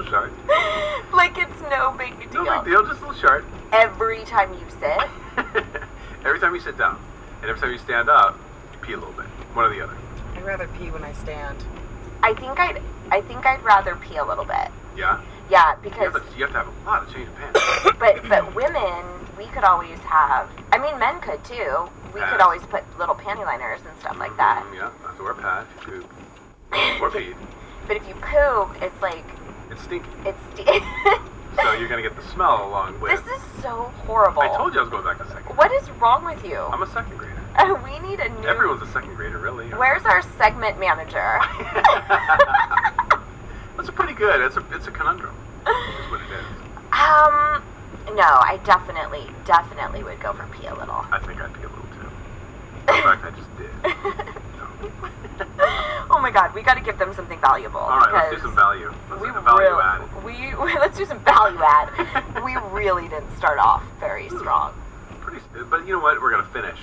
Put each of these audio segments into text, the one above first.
shard. Like it's no big deal. No big deal, just a little shard. Every time you sit? Every time you sit down. And every time you stand up, you pee a little bit. One or the other. I'd rather pee when I stand. I think I'd rather pee a little bit. Yeah? Yeah, because You have to have a lot of change of pants. but women, we could always have. I mean, men could too. We could Pads. always put little panty liners and stuff like that. Yeah, I have to wear a pad if you poop. Or pee. But if you poop, it's like It's stinky. it's. So you're going to get the smell along with... This is so horrible. I told you I was going back to second. What is wrong with you? I'm a second grader. We need a new. Everyone's a second grader, really. Where's our segment manager? That's pretty good. It's a conundrum. That's what it is. No, I definitely would go for pee a little. I think I'd pee a little too. In fact, I just did. Oh my God, we got to give them something valuable. All right, let's do some value. Let's do value add. Let's do some value add. We really didn't start off very strong. But you know what? We're gonna finish.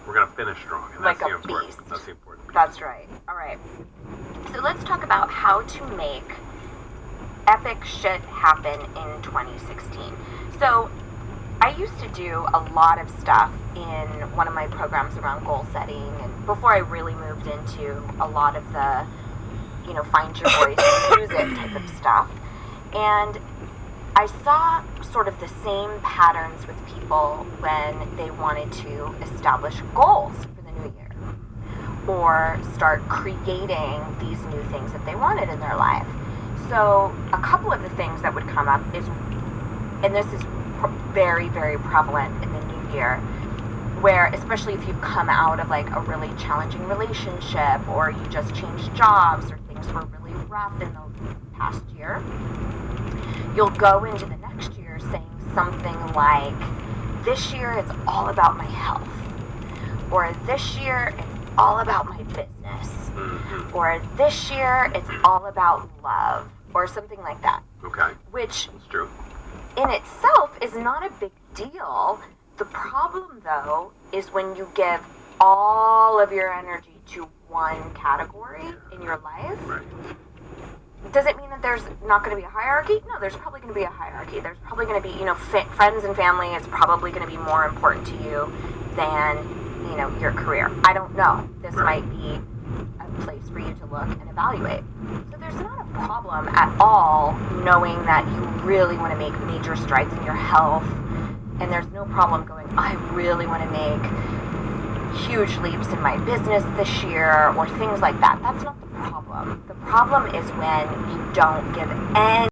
We're gonna finish strong, and that's Like the a important. beast. That's the important piece. That's right. All right. So let's talk about how to make epic shit happen in 2016. So I used to do a lot of stuff in one of my programs around goal setting, and before I really moved into a lot of the, find your voice music type of stuff. And I saw sort of the same patterns with people when they wanted to establish goals for the new year or start creating these new things that they wanted in their life. So a couple of the things that would come up is, and this is very, very prevalent in the new year, where especially if you've come out of like a really challenging relationship or you just changed jobs or things were really rough in the past year, you'll go into the next year saying something like, this year it's all about my health, or this year it's all about my business, or this year it's all about love, or something like that. Okay. Which That's true. in itself is not a big deal. The problem, though, is when you give all of your energy to one category in your life. Right. Does it mean that there's not going to be a hierarchy? No, there's probably going to be a hierarchy. There's probably going to be, friends and family is probably going to be more important to you than, your career. I don't know. This Right. might be a place for you to look and evaluate. So there's not a problem at all knowing that you really want to make major strides in your health. And there's no problem going, I really want to make huge leaps in my business this year or things like that. That's not the problem. The problem is when you don't give any